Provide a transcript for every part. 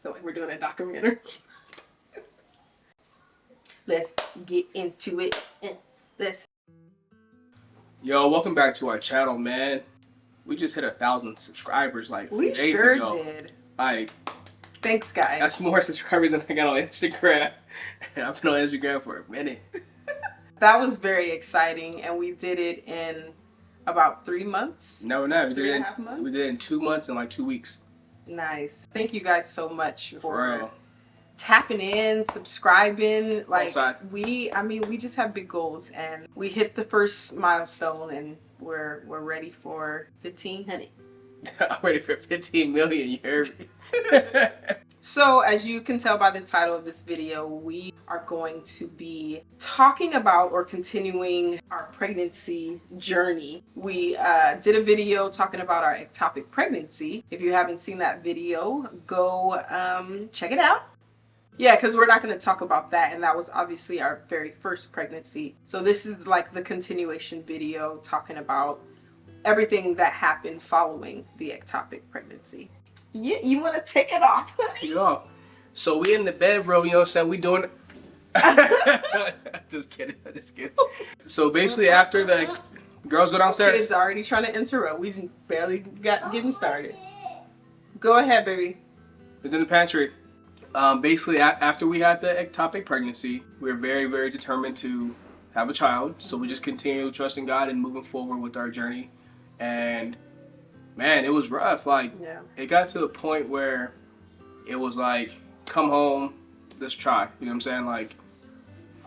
feel like we're doing a documentary. Let's get into it. Let's. Yo, welcome back to our channel, man. We just hit 1,000 subscribers like a few days ago. We sure did. Like, thanks, guys. that's more subscribers than I got on Instagram. I've been on Instagram for a minute. That was very exciting, and we did it in about 3 months. No, we're not. We did 3.5 months. We did it in 2 months and like 2 weeks. Nice. Thank you guys so much for real. Tapping in, subscribing. Like Outside. we just have big goals, and we hit the first milestone, and we're ready for 1,500. I'm ready for 15 million. You heard me? So as you can tell by the title of this video, we are going to be talking about or continuing our pregnancy journey. We did a video talking about our ectopic pregnancy. If you haven't seen that video, go check it out. Yeah, because we're not going to talk about that, and that was obviously our very first pregnancy. So this is like the continuation video talking about everything that happened following the ectopic pregnancy. Yeah, you want to take it off? Take it off. So we in the bedroom, you know what I'm saying? We doing just kidding. So basically after the girls go downstairs. Kids already trying to interrupt. We barely getting started. Go ahead, baby. It's in the pantry. Basically after we had the ectopic pregnancy, we were very, very determined to have a child. So we just continued trusting God and moving forward with our journey. And man, it was rough. Like, yeah. It got to the point where it was like, come home, let's try. You know what I'm saying? Like,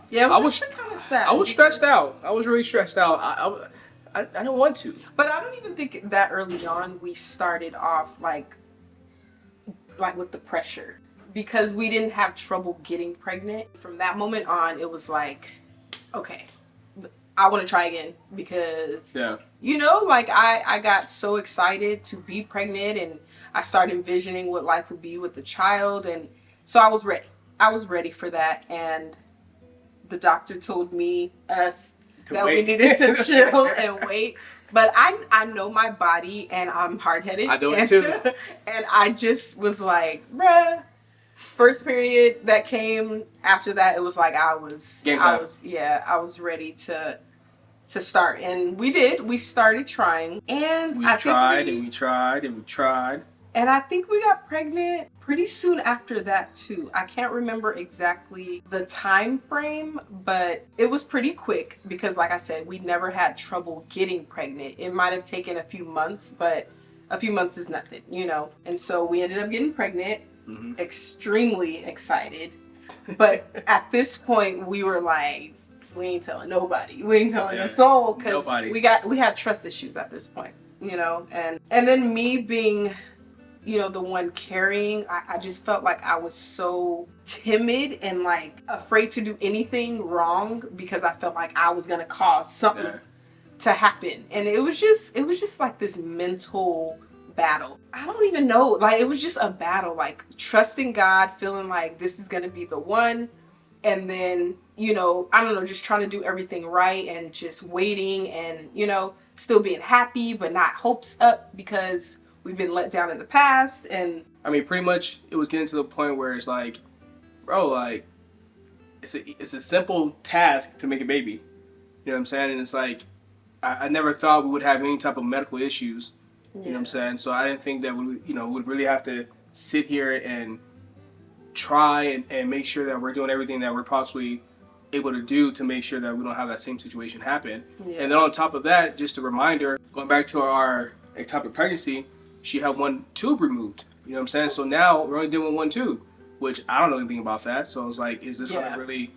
yeah, it was kind of sad. I was stressed out. I was really stressed out. I didn't want to. But I don't even think that early on we started off like with the pressure, because we didn't have trouble getting pregnant. From that moment on, it was like, okay, I want to try again, because, you know, like I got so excited to be pregnant, and I started envisioning what life would be with the child. And so I was ready. I was ready for that. And the doctor told us that we needed to chill and wait. But I know my body, and I'm hard-headed. I know it too. And I just was like, bruh. First period that came after that, it was like I was ready to start. And we did. We started trying, and we tried and we tried. And I think we got pregnant pretty soon after that too. I can't remember exactly the time frame, but it was pretty quick, because like I said, we never had trouble getting pregnant. It might have taken a few months, but a few months is nothing, you know. And so we ended up getting pregnant. Mm-hmm. Extremely excited. But at this point we were like, we ain't telling nobody. We ain't telling a soul, because we had trust issues at this point, you know. And then me being, you know, the one carrying, I just felt like I was so timid and like afraid to do anything wrong, because I felt like I was gonna cause something to happen. And it was just like this mental battle. I don't even know, like it was just a battle, like trusting God, feeling like this is gonna be the one, and then, you know, I don't know, just trying to do everything right, and just waiting, and, you know, still being happy but not hopes up, because we've been let down in the past. And I mean, pretty much it was getting to the point where it's like, bro, like it's a simple task to make a baby. You know what I'm saying? And it's like, I never thought we would have any type of medical issues. You know what I'm saying? So I didn't think that we, you know, would really have to sit here and try and make sure that we're doing everything that we're possibly able to do to make sure that we don't have that same situation happen. Yeah. And then on top of that, just a reminder, going back to our ectopic pregnancy, she had one tube removed. You know what I'm saying? So now we're only doing one tube, which I don't know anything about that. So I was like, is this going to really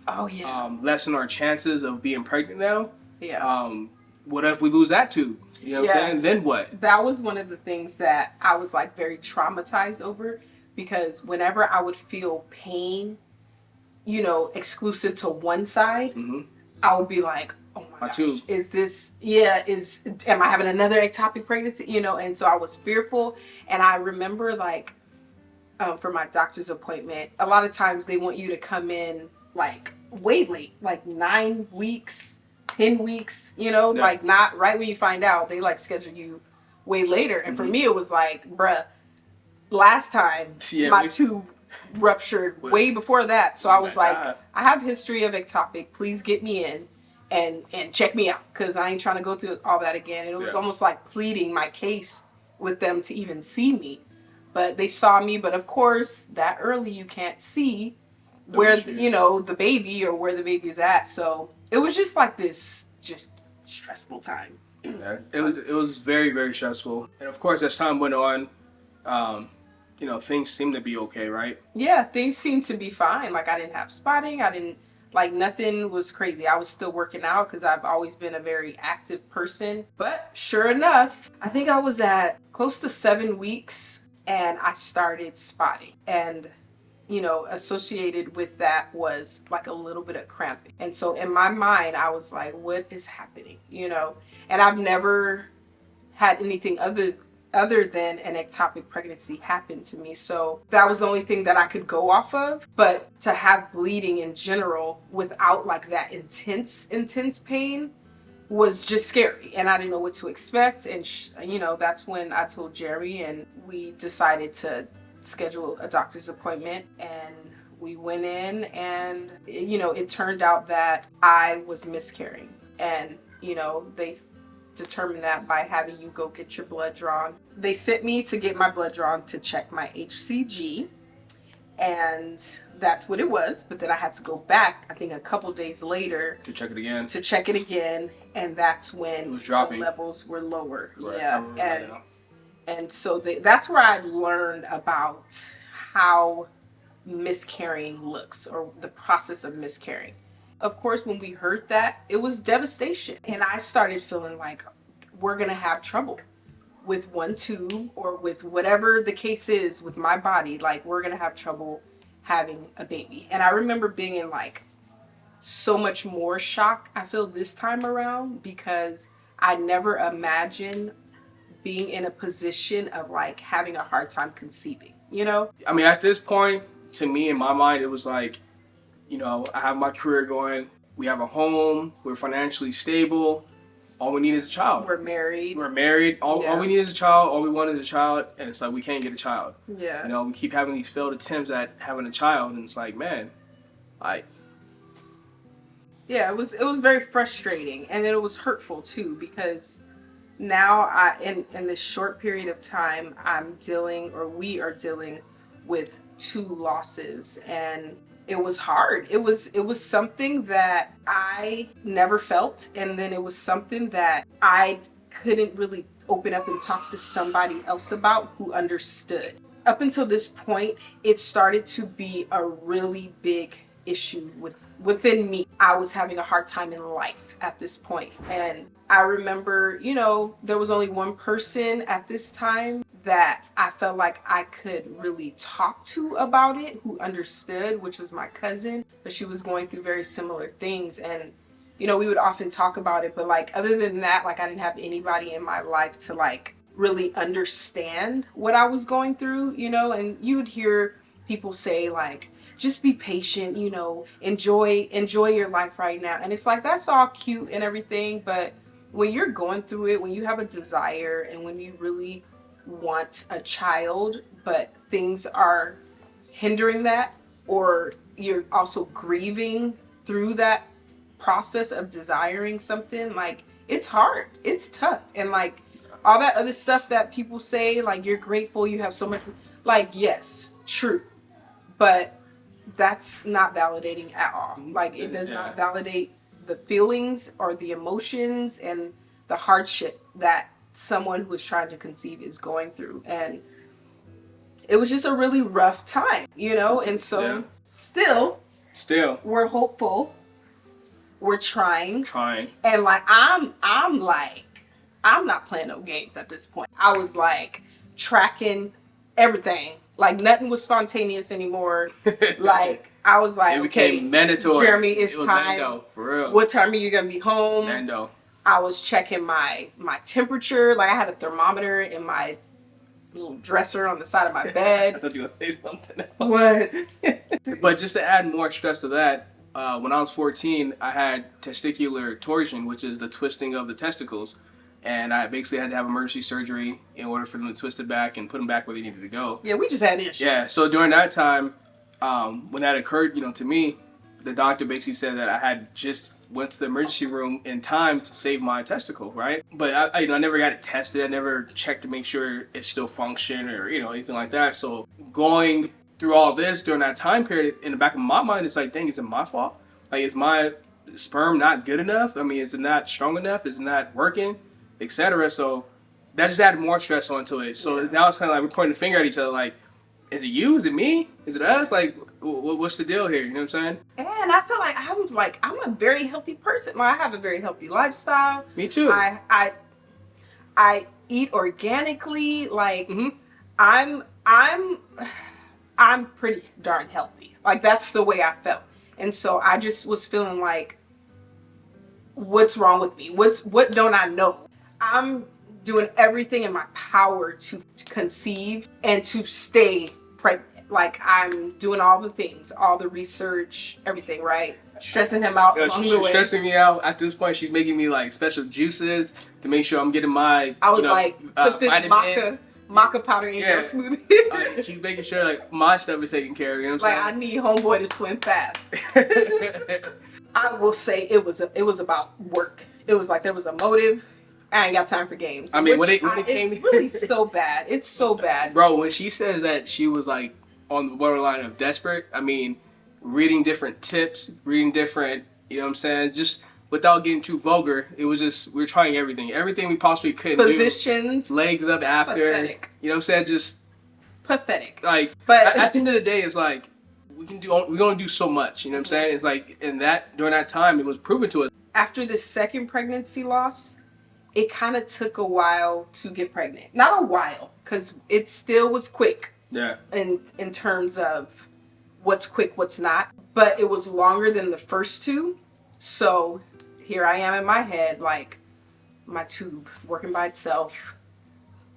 lessen our chances of being pregnant now? Yeah. What if we lose that tube? You know what I'm saying? Then what? That was one of the things that I was like very traumatized over, because whenever I would feel pain, you know, exclusive to one side, I would be like, oh my gosh, tube. Is this, am I having another ectopic pregnancy? You know, and so I was fearful. And I remember like, for my doctor's appointment, a lot of times they want you to come in like way late, like 9 weeks, 10 weeks, you know, like not right when you find out. They like schedule you way later. And for me, it was like, bruh, last time my tube ruptured way before that. So I was like, God. I have history of ectopic. Please get me in and check me out, because I ain't trying to go through all that again. And it was almost like pleading my case with them to even see me. But they saw me, but of course, that early you can't see where, the baby or where the baby is at. So it was just like this just stressful time. Yeah, it was very, very stressful. And of course, as time went on, things seemed to be okay, right? Yeah, things seemed to be fine. Like, I didn't have spotting. I didn't, like, nothing was crazy. I was still working out because I've always been a very active person. But sure enough, I think I was at close to 7 weeks and I started spotting. And, associated with that was like a little bit of cramping. And so in my mind, I was like, what is happening? And I've never had anything other than an ectopic pregnancy happen to me. So that was the only thing that I could go off of. But to have bleeding in general without like that intense pain was just scary. And I didn't know what to expect. And, that's when I told Jerry and we decided to schedule a doctor's appointment. And we went in and, it turned out that I was miscarrying. And, they determine that by having you go get your blood drawn. They sent me to get my blood drawn to check my HCG, and that's what it was. But then I had to go back, I think a couple days later, to check it again. And that's when it was dropping. The levels were lower. Correct. Yeah, and so that's where I learned about how miscarrying looks, or the process of miscarrying. Of course, when we heard that, it was devastation. And I started feeling like we're going to have trouble with one tube, or with whatever the case is with my body. Like, we're going to have trouble having a baby. And I remember being in like so much more shock, I feel, this time around, because I never imagined being in a position of like having a hard time conceiving, I mean, at this point, to me, in my mind, it was like, I have my career going. We have a home. We're financially stable. All we need is a child. We're married. All we need is a child. All we want is a child. And it's like, we can't get a child. Yeah. We keep having these failed attempts at having a child. And it's like, man, yeah, it was very frustrating. And it was hurtful too, because now in this short period of time, we are dealing with 2 losses. And it was hard. It was something that I never felt. And then it was something that I couldn't really open up and talk to somebody else about who understood. Up until this point, it started to be a really big issue within me. I was having a hard time in life at this point. And I remember, there was only one person at this time that I felt like I could really talk to about it, who understood, which was my cousin. But she was going through very similar things, and we would often talk about it. But like, other than that, like, I didn't have anybody in my life to like really understand what I was going through, and you would hear people say like, just be patient, enjoy your life right now. And it's like, that's all cute and everything, but when you're going through it, when you have a desire and when you really want a child, but things are hindering that, or you're also grieving through that process of desiring something, like, it's hard, it's tough. And like, all that other stuff that people say, like, you're grateful, you have so much, like, yes, true, but that's not validating at all. Like, it does not validate the feelings or the emotions and the hardship that someone who is trying to conceive is going through. And it was just a really rough time, and so still we're hopeful, we're trying, and like, I'm not playing no games at this point. I was like tracking everything, like nothing was spontaneous anymore. Like, I was like, it became mandatory. Jeremy, it's time. Mando, for real. What time are you gonna be home? Mando. I was checking my temperature. Like, I had a thermometer in my little dresser on the side of my bed. I thought you were gonna say something else. What? But just to add more stress to that, when I was 14, I had testicular torsion, which is the twisting of the testicles. And I basically had to have emergency surgery in order for them to twist it back and put them back where they needed to go. Yeah, we just had issues. Yeah, so during that time, when that occurred, to me, the doctor basically said that I had just went to the emergency room in time to save my testicle, right? But I never got it tested. I never checked to make sure it still functioned or anything like that. So going through all this during that time period, in the back of my mind, it's like, dang, is it my fault? Like, is my sperm not good enough? I mean, is it not strong enough? Is it not working, etc.? So that just added more stress onto it. So now it's kind of like we're pointing the finger at each other, like, is it you? Is it me? Is it us? Like, what's the deal here? You know what I'm saying? And I feel like I'm a very healthy person. Like, I have a very healthy lifestyle. Me too. I eat organically. Like, Mm-hmm. I'm pretty darn healthy. Like, that's the way I felt. And so I just was feeling like, what's wrong with me? What don't I know? I'm doing everything in my power to conceive and to stay pregnant. Like, I'm doing all the things, all the research, everything, right? Stressing him out along She's the way. stressing me out. At this point, she's making me like special juices to make sure I'm getting my. I was like, put this vitamin. maca powder in your smoothie. She's making sure like my stuff is taken care of. You know what I'm saying? Like, I need homeboy to swim fast. I will say it was about work. It was like there was a motive. I ain't got time for games. I mean, when it came, it's really so bad. It's so bad, bro. When she says that she was like on the borderline of desperate, I mean, reading different tips, reading different, you know what I'm saying? Just without getting too vulgar, it was just, we were trying everything we possibly could do. Positions. Legs up after. Pathetic. You know what I'm saying? Just pathetic. like, but at the end of the day, it's like, we're going to do so much, you know what I'm saying? It's like, during that time, it was proven to us. After the second pregnancy loss, it kind of took a while to get pregnant. Not a while, because it still was quick. Yeah. In terms of what's quick, what's not. But it was longer than the first two. So here I am in my head, like, my tube working by itself,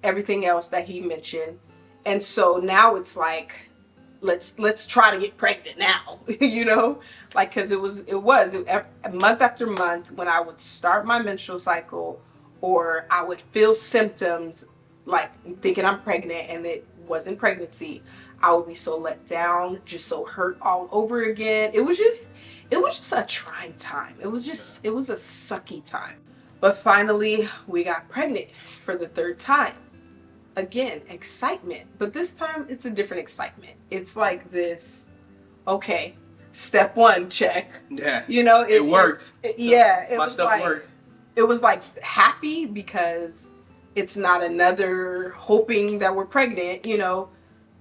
everything else that he mentioned. And so now it's like, let's try to get pregnant now, like, because it was month after month when I would start my menstrual cycle or I would feel symptoms like thinking I'm pregnant and it wasn't pregnancy, I would be so let down, just so hurt all over again. It was just a trying time. It was a sucky time. But finally we got pregnant for the third time. Again, excitement, but this time it's a different excitement. It's like this, okay, step one, check. Yeah. It worked. My stuff worked. It was like happy because it's not another hoping that we're pregnant,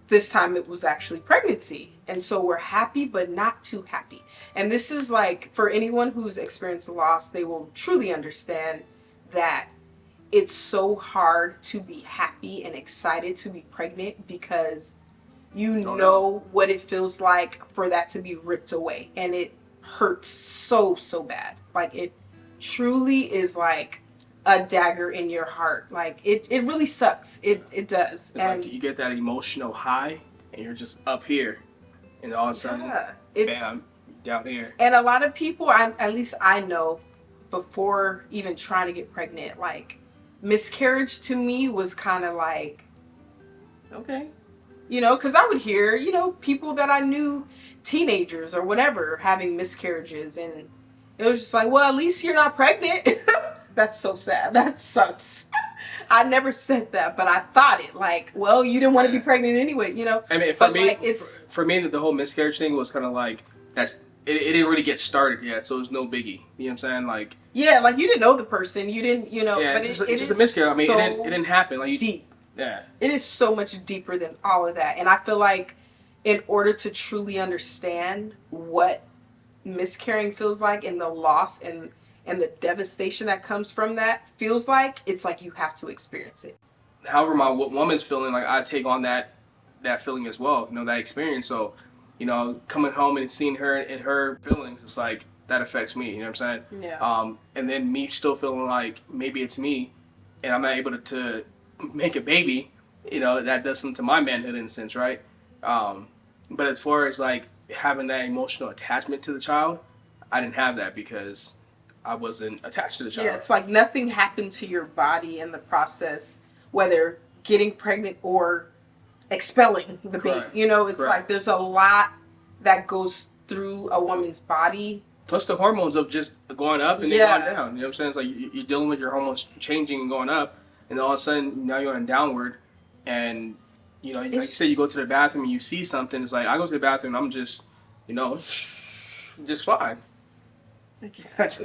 This time it was actually pregnancy. And so we're happy, but not too happy. And this is like, for anyone who's experienced loss, they will truly understand that it's so hard to be happy and excited to be pregnant because you know what it feels like for that to be ripped away. And it hurts so, so bad. Like, it truly is like a dagger in your heart. Like, it really sucks. It does. It's like you get that emotional high and you're just up here and all of a sudden, bam, down here. And a lot of people, at least I know, before even trying to get pregnant, like, miscarriage to me was kind of like, okay, because I would hear, people that I knew, teenagers or whatever, having miscarriages, and it was just like, well, at least you're not pregnant. That's so sad. That sucks. I never said that, but I thought it, like, well, you didn't want to be pregnant anyway, I mean, for me, like, for me, the whole miscarriage thing was kind of like, it didn't really get started yet, so it was no biggie. You know what I'm saying? Like, yeah, like, you didn't know the person, you didn't, yeah, but it's just a miscarriage. I mean, it didn't happen. Like, deep. Yeah. It is so much deeper than all of that. And I feel like in order to truly understand what miscarrying feels like and the loss and the devastation that comes from that feels like, it's like you have to experience it. However, my woman's feeling, like, I take on that feeling as well, that experience. So, coming home and seeing her and her feelings, it's like, that affects me, you know what I'm saying? Yeah. And then me still feeling like maybe it's me and I'm not able to make a baby, that does something to my manhood in a sense, right? But as far as like having that emotional attachment to the child, I didn't have that because I wasn't attached to the child. Yeah, it's like nothing happened to your body in the process, whether getting pregnant or expelling the baby. Correct. It's Correct. like there's a lot that goes through a woman's body. Plus the hormones of just going up and then going down. You know what I'm saying? It's like you're dealing with your hormones changing and going up, and then all of a sudden now you're on a downward, and you know, like you said, you go to the bathroom and you see something. It's like I go to the bathroom and I'm just, you know, just fine. It's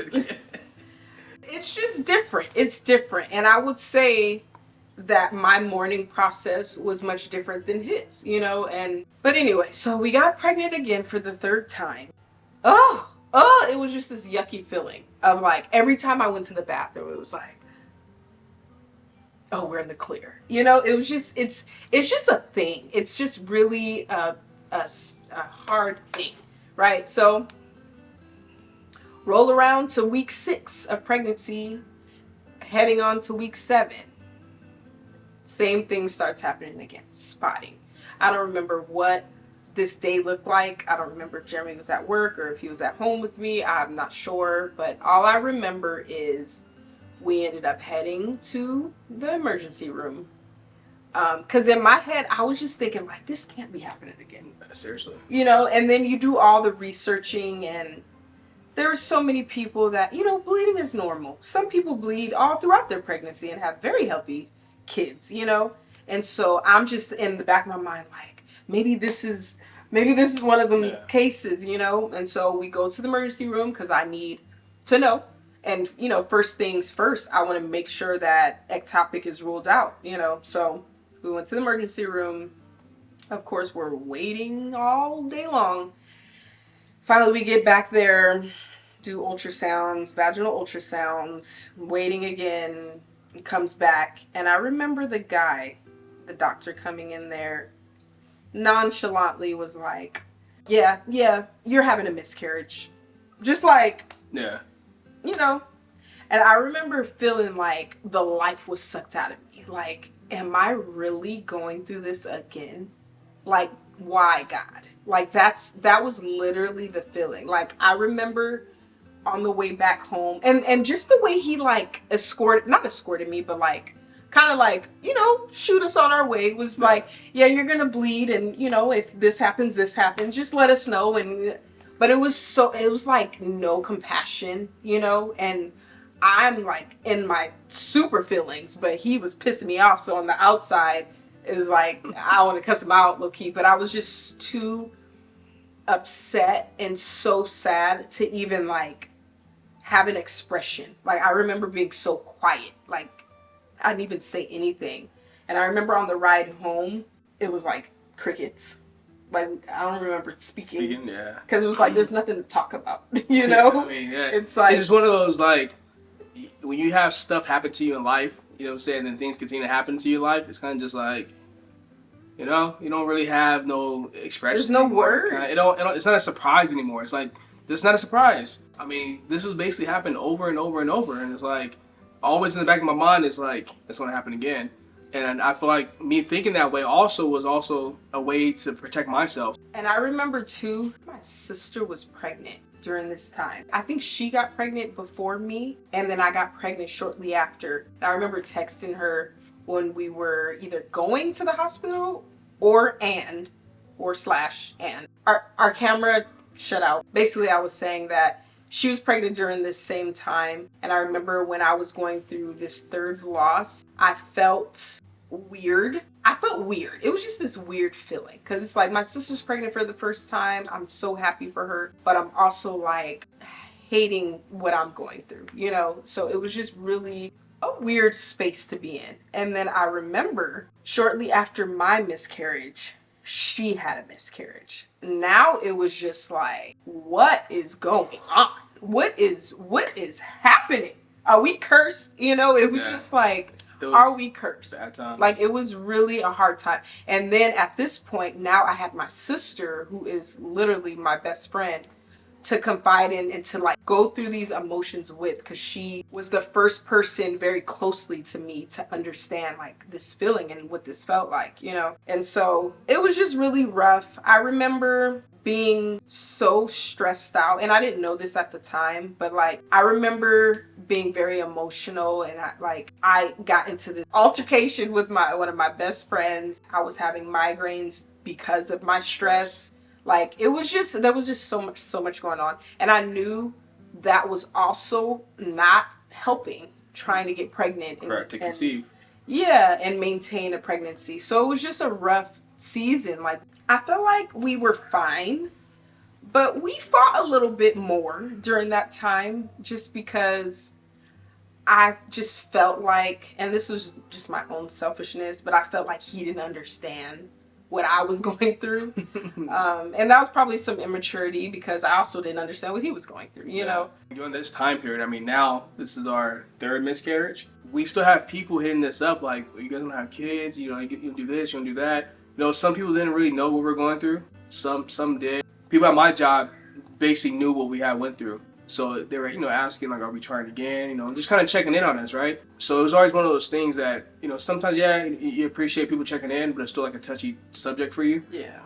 just different. It's different, and I would say that my mourning process was much different than his, you know. And but anyway, so we got pregnant again for the third time. It was just this yucky feeling of like every time I went to the bathroom, it was like, oh, we're in the clear. You know, it was just it's just a thing. It's just really a hard thing, right? So roll around to week 6 of pregnancy, heading on to week 7. Same thing starts happening again, spotting. I don't remember what this day looked like. I don't remember if Jeremy was at work or if he was at home with me. I'm not sure, but all I remember is we ended up heading to the emergency room. Because in my head, I was just thinking, like, this can't be happening again. Seriously. You know, and then you do all the researching, and there are so many people that, you know, bleeding is normal. Some people bleed all throughout their pregnancy and have very healthy kids, you know? And so I'm just in the back of my mind, like, maybe this is one of them cases, you know? And so we go to the emergency room because I need to know. And, you know, first things first, I want to make sure that ectopic is ruled out, you know? So we went to the emergency room. Of course, we're waiting all day long. Finally, we get back there, do ultrasounds, vaginal ultrasounds, waiting again. He comes back, and I remember the doctor coming in there, nonchalantly was like, yeah, you're having a miscarriage. Just like, yeah, you know. And I remember feeling like the life was sucked out of me. Like, am I really going through this again? Like, why, God? Like, that was literally the feeling. Like, I remember on the way back home, and just the way he like not escorted me, but like kind of like, you know, shoot us on our way, was like, yeah, you're gonna bleed, and you know, if this happens, just let us know. And but it was like no compassion, you know. And I'm like in my super feelings, but he was pissing me off. So on the outside is like, I want to cuss him out low key, but I was just too upset and so sad to even like have an expression. Like, I remember being so quiet, like I didn't even say anything. And I remember on the ride home, it was like crickets. Like, I don't remember speaking, yeah, because it was like there's nothing to talk about, you know. I mean, yeah. It's like, it's just one of those, like, when you have stuff happen to you in life, you know what I'm saying, and then things continue to happen to your life, it's kind of just like, you know, you don't really have no expression. There's no words. It's not a surprise anymore. It's like, this is not a surprise. I mean, this was basically happened over and over and over, and it's like, always in the back of my mind is like, it's going to happen again. And I feel like me thinking that way was also a way to protect myself. And I remember too, my sister was pregnant during this time. I think she got pregnant before me, and then I got pregnant shortly after. And I remember texting her when we were either going to the hospital or slash and. Our camera shut out. Basically, I was saying that she was pregnant during this same time. And I remember when I was going through this third loss, I felt weird. It was just this weird feeling. Because it's like, my sister's pregnant for the first time. I'm so happy for her. But I'm also like hating what I'm going through, you know? So it was just really a weird space to be in. And then I remember shortly after my miscarriage, she had a miscarriage. Now it was just like, what is going on? What is happening? Are we cursed? You know, it was just like, are we cursed? Bad time. Like, it was really a hard time. And then at this point, now I had my sister, who is literally my best friend, to confide in and to like go through these emotions with, because she was the first person very closely to me to understand like this feeling and what this felt like, you know. And so it was just really rough. I remember being so stressed out, and I didn't know this at the time, but like I remember being very emotional, and I got into this altercation with one of my best friends. I was having migraines because of my stress. Like it was just there was just so much going on, and I knew that was also not helping trying to get pregnant Correct, to conceive. Yeah, and maintain a pregnancy. So it was just a rough season. Like I felt like we were fine, but we fought a little bit more during that time just because I just felt like, and this was just my own selfishness, but I felt like he didn't understand what I was going through. And that was probably some immaturity because I also didn't understand what he was going through, you know? During this time period, I mean, now this is our third miscarriage. We still have people hitting us up like, you guys don't have kids, you know, you do this, you don't do that. You know, some people didn't really know what we're going through. Some did. People at my job basically knew what we had went through. So they were, you know, asking like, are we trying again? You know, just kind of checking in on us, right? So it was always one of those things that, you know, sometimes, yeah, you appreciate people checking in, but it's still like a touchy subject for you. Yeah.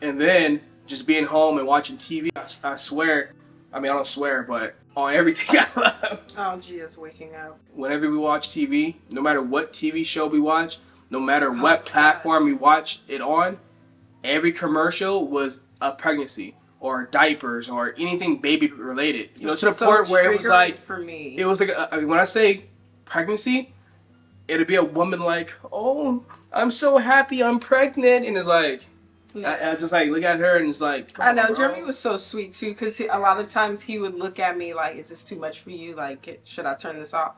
And then just being home and watching TV, I swear, I mean, I don't swear, but on everything I love. Oh, gee, it's waking up. Whenever we watch TV, no matter what TV show we watch, no matter what platform we watch it on, every commercial was a pregnancy or diapers or anything baby related. You know, to the point where it was like, for me. It was like, I mean, when I say pregnancy, it'd be a woman like, oh, I'm so happy I'm pregnant. And it's like, I just like look at her and it's like, I know, Jeremy was so sweet too, because a lot of times he would look at me like, is this too much for you? Like, should I turn this off?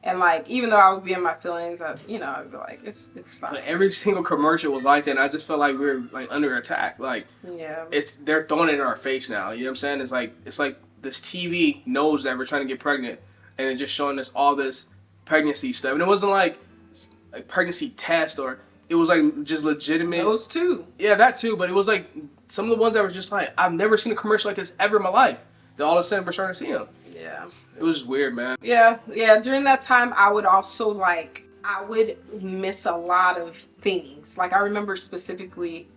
And like, even though I would be in my feelings, I'd be like, it's fine. But every single commercial was like that, and I just felt like we were like under attack. Like, they're throwing it in our face now. You know what I'm saying? It's like this TV knows that we're trying to get pregnant, and they're just showing us all this pregnancy stuff. And it wasn't like a pregnancy test, or it was like just legitimate. Those too. Yeah, that too. But it was like some of the ones that were just like, I've never seen a commercial like this ever in my life. Then all of a sudden we're starting to see them. Yeah. It was just weird, man. Yeah. During that time, I would also I would miss a lot of things. Like I remember specifically,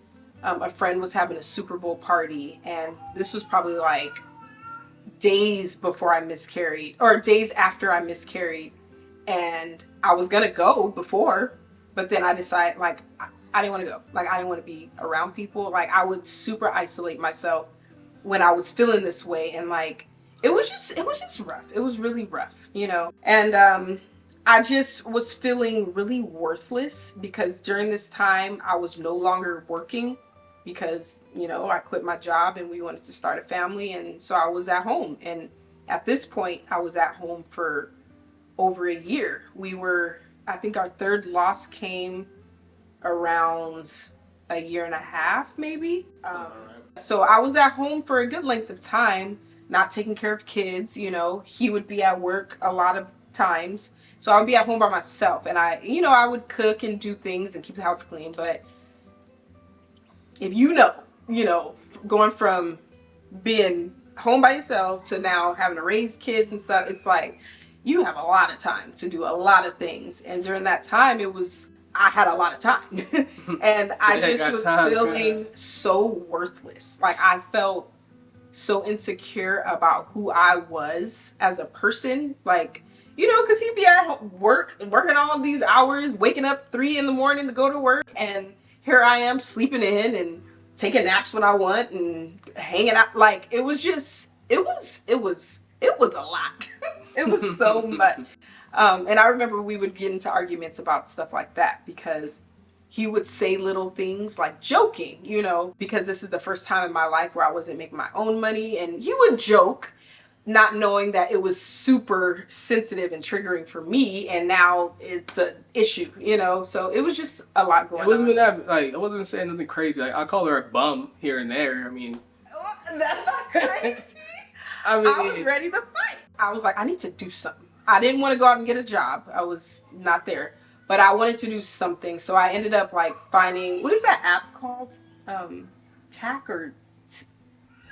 a friend was having a Super Bowl party, and this was probably like days before I miscarried, or days after I miscarried, and I was gonna go before, but then I decided I didn't want to go. Like I didn't want to be around people. Like I would super isolate myself when I was feeling this way, and like it was just rough. It was really rough, you know. And I just was feeling really worthless because during this time I was no longer working because, you know, I quit my job and we wanted to start a family, and so I was at home. And at this point I was at home for over a year. I think our third loss came around a year and a half maybe. So I was at home for a good length of time, not taking care of kids. You know, he would be at work a lot of times, so I would be at home by myself, and I would cook and do things and keep the house clean. But if you know, going from being home by yourself to now having to raise kids and stuff, it's like you have a lot of time to do a lot of things. And during that time, I had a lot of time. And I just was feeling so worthless. Like I felt so insecure about who I was as a person. Like, you know, because he'd be at work, working all these hours, waking up 3 a.m. to go to work. And here I am sleeping in and taking naps when I want and hanging out. Like, it was a lot. It was so much. And I remember we would get into arguments about stuff like that because he would say little things like joking, you know, because this is the first time in my life where I wasn't making my own money. And he would joke, not knowing that it was super sensitive and triggering for me. And now it's an issue, you know, so it was just a lot going on. It wasn't that, like, I wasn't saying nothing crazy. Like, I call her a bum here and there. I mean, that's not crazy. I was ready to fight. I was like, I need to do something. I didn't want to go out and get a job. I was not there. But I wanted to do something. So I ended up like finding, what is that app called? Tack or...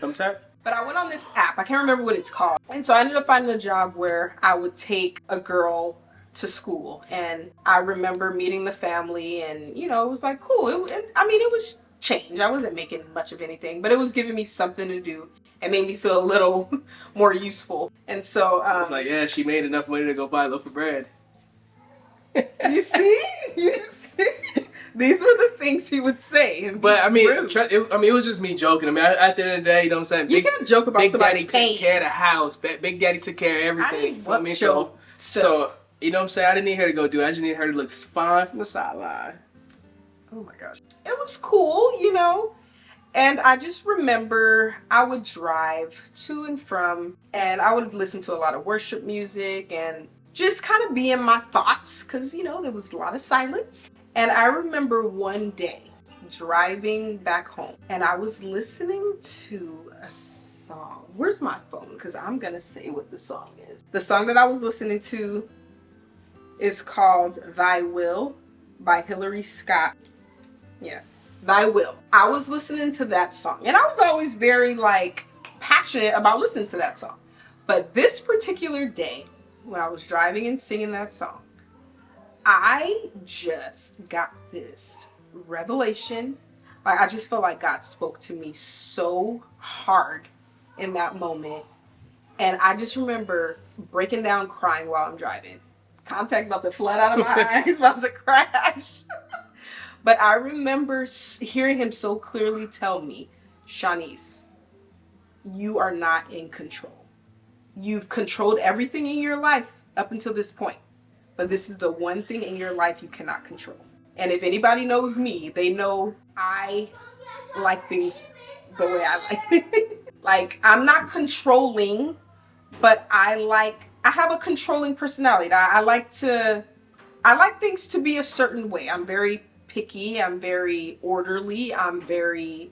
Thumbtack? But I went on this app. I can't remember what it's called. And so I ended up finding a job where I would take a girl to school. And I remember meeting the family and, you know, it was like cool. It was change. I wasn't making much of anything, but it was giving me something to do. It made me feel a little more useful. And so... I was like, yeah, she made enough money to go buy a loaf of bread. You see? These were the things he would say. And But I mean, rude. it was just me joking. I mean, at the end of the day, you know what I'm saying? You can't joke about Big somebody's Daddy pain. took care of the house. Big Daddy took care of everything. I For me, so you know what I'm saying? I didn't need her to go do it. I just needed her to look fine from the sideline. Oh my gosh. It was cool, you know. And I just remember I would drive to and from, and I would listen to a lot of worship music and just kind of be in my thoughts because, you know, there was a lot of silence. And I remember one day driving back home and I was listening to a song. Where's my phone? Because I'm going to say what the song is. The song that I was listening to is called Thy Will by Hillary Scott. Yeah. Thy Will. I was listening to that song and I was always very passionate about listening to that song. But this particular day when I was driving and singing that song, I just got this revelation. Like I just felt like God spoke to me so hard in that moment. And I just remember breaking down crying while I'm driving. Contact's about to flood out of my eyes, about to crash. But I remember hearing him so clearly tell me, Shanice, you are not in control. You've controlled everything in your life up until this point. But this is the one thing in your life you cannot control. And if anybody knows me, they know I like things the way I like it. Like, I'm not controlling, but I have a controlling personality. I like things to be a certain way. I'm very picky. I'm very orderly. I'm very,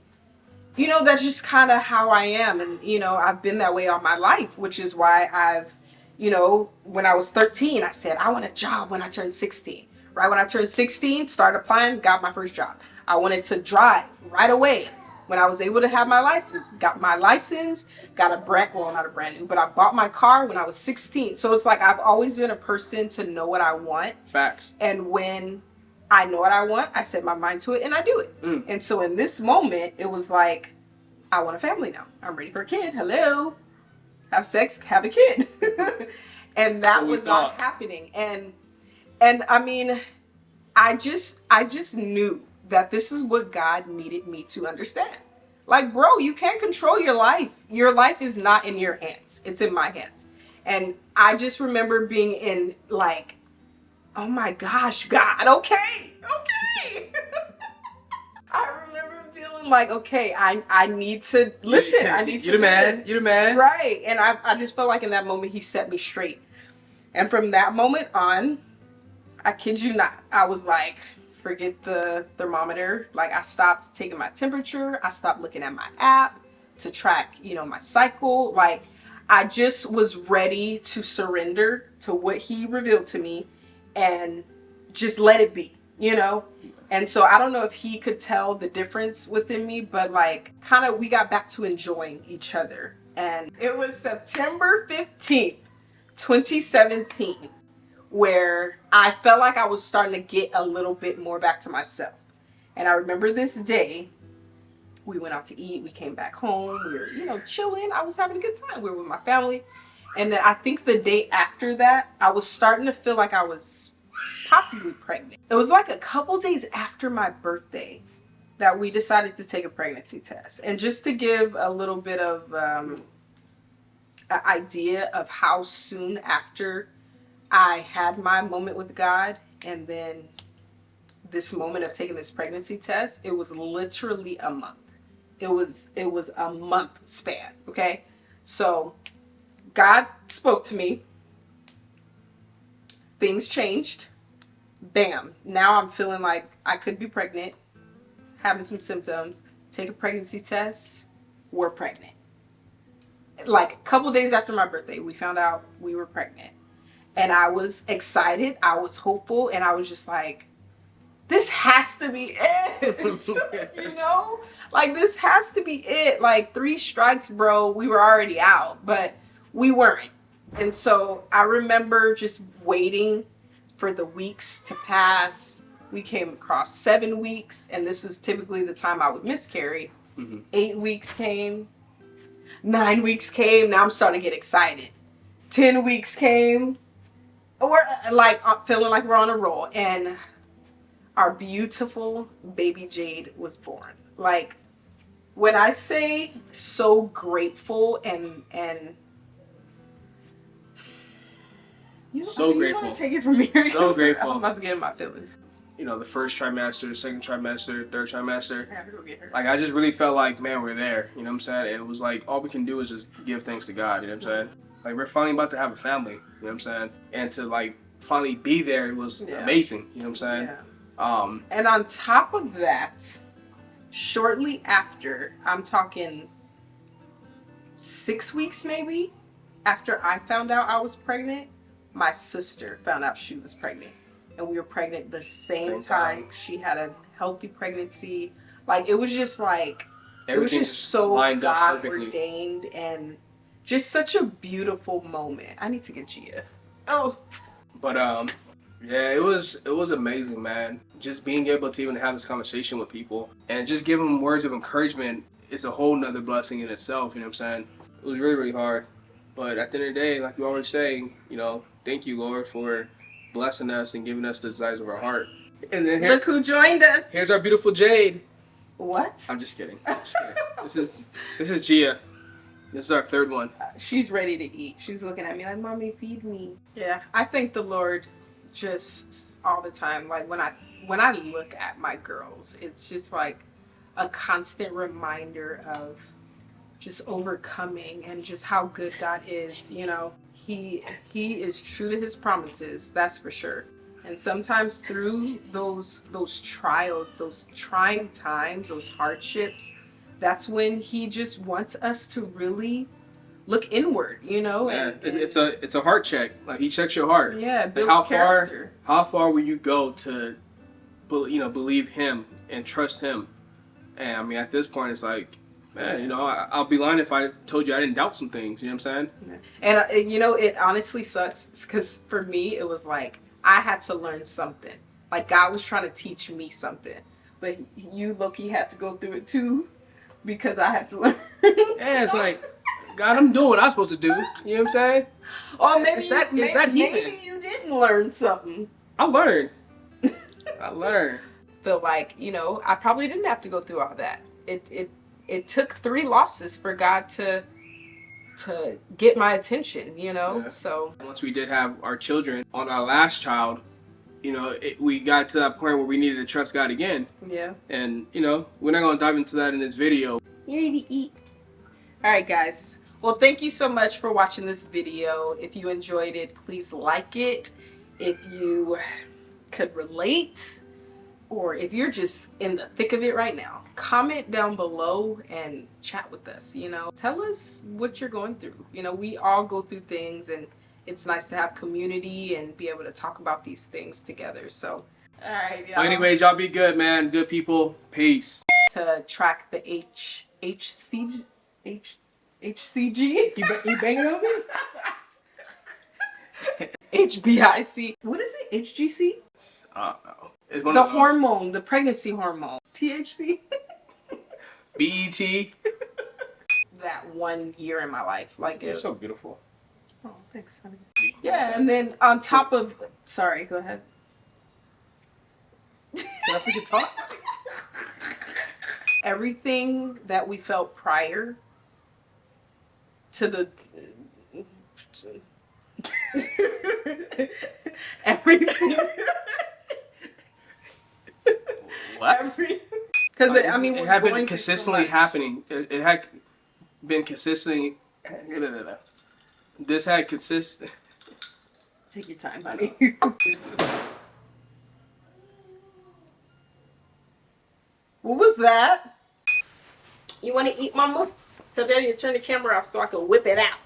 you know, that's just kind of how I am. And, you know, I've been that way all my life, which is why I've, you know, when I was 13, I said, I want a job when I turned 16. Right when I turned 16, started applying, got my first job. I wanted to drive right away. When I was able to have my license, got my license, got a not a brand new, but I bought my car when I was 16. So it's like I've always been a person to know what I want. Facts. And when I know what I want, I set my mind to it and I do it. And so in this moment, it was like, I want a family now. I'm ready for a kid. Hello. Have sex, have a kid. And that was not happening. And I mean, I just knew that this is what God needed me to understand. Like, bro, you can't control your life. Your life is not in your hands. It's in my hands. And I just remember being in like, oh my gosh, God, okay. I remember feeling like, okay, I need to listen. I need to You're the man. Right. And I just felt like in that moment he set me straight. And from that moment on, I kid you not, I was like, forget the thermometer. Like, I stopped taking my temperature. I stopped looking at my app to track, you know, my cycle. Like, I just was ready to surrender to what he revealed to me and just let it be, you know? And so I don't know if he could tell the difference within me, but like kind of we got back to enjoying each other. And it was September 15th, 2017, where I felt like I was starting to get a little bit more back to myself. And I remember this day, we went out to eat, we came back home, we were, you know, chilling. I was having a good time. We were with my family. And then I think the day after that, I was starting to feel like I was possibly pregnant. It was like a couple days after my birthday that we decided to take a pregnancy test. And just to give a little bit of an idea of how soon after I had my moment with God and then this moment of taking this pregnancy test, it was literally a month. It was a month span, okay? So God spoke to me. Things changed. Bam. Now I'm feeling like I could be pregnant, having some symptoms. Take a pregnancy test. We're pregnant. Like a couple days after my birthday, we found out we were pregnant. And I was excited. I was hopeful. And I was just like, this has to be it. You know? Like, this has to be it. Like, 3 strikes, bro. We were already out. But we weren't. And so I remember just waiting for the weeks to pass. We came across 7 weeks. And this is typically the time I would miscarry. 8 weeks came. 9 weeks came. Now I'm starting to get excited. 10 weeks came. We're like feeling like we're on a roll. And our beautiful baby Jade was born. Like, when I say so grateful and you know, So you grateful. want to take it from here? So grateful. I'm about to get in my feelings. You know, the first trimester, second trimester, third trimester. I gotta go get her. Like, I just really felt like, man, we're there. You know what I'm saying? And it was like, all we can do is just give thanks to God. You know what I'm saying? Like, we're finally about to have a family. You know what I'm saying? And to, like, finally be there, it was amazing. You know what I'm saying? Yeah. And on top of that, shortly after, I'm talking 6 weeks maybe, after I found out I was pregnant, my sister found out she was pregnant. And we were pregnant the same time. She had a healthy pregnancy. Like, it was just like, it was just so God ordained and just such a beautiful moment. I need to get Gia. Oh. But yeah, it was amazing, man. Just being able to even have this conversation with people and just give them words of encouragement is a whole nother blessing in itself. You know what I'm saying? It was really, really hard. But at the end of the day, like we always say, you know, thank you, Lord, for blessing us and giving us the desires of our heart. And then look who joined us. Here's our beautiful Jade. What? I'm just kidding. This is Gia. This is our third one. She's ready to eat. She's looking at me like, Mommy, feed me. Yeah, I thank the Lord just all the time. Like, when I look at my girls, it's just like a constant reminder of just overcoming and just how good God is. You know, he is true to his promises, that's for sure. And sometimes through those trials, those trying times, those hardships, that's when he just wants us to really look inward, you know. Yeah, and it's a heart check. Like, he checks your heart. Yeah, builds like character. How far will you go to, you know, believe him and trust him? And I mean, at this point, it's like, man, you know, I'll be lying if I told you I didn't doubt some things. You know what I'm saying? Yeah. And you know, it honestly sucks because for me, it was like I had to learn something. Like, God was trying to teach me something, but you, Loki, had to go through it too because I had to learn. Yeah, it's like, God, I'm doing what I'm supposed to do. You know what I'm saying? Or maybe you didn't learn something. I learned. I learned. Feel like, you know, I probably didn't have to go through all that. It took 3 losses for God to get my attention, you know. Yeah. So once we did have our children, on our last child, you know, we got to that point where we needed to trust God again. Yeah. And, you know, we're not going to dive into that in this video. You need to eat. All right, guys. Well, thank you so much for watching this video. If you enjoyed it, please like it. If you could relate, or if you're just in the thick of it right now, comment down below and chat with us. You know, tell us what you're going through. You know, we all go through things, and it's nice to have community and be able to talk about these things together. So, all right, y'all. Well, anyways, y'all be good, man. Good people. Peace. To track the HCG. You banging on me? HBIC. What is it? HGC? I don't know. It's one the of those. Hormone, the pregnancy hormone. THC. BET. That 1 year in my life, like, you're so beautiful. Oh, thanks, honey. Yeah, and then on top of, sorry, go ahead. Can I freaking talk? Everything that we felt prior to the everything. What? Because I mean, it had been consistently happening. It had been consistently. This had consistent. Take your time, honey. What was that? You want to eat, Mama? Tell Daddy to turn the camera off so I can whip it out.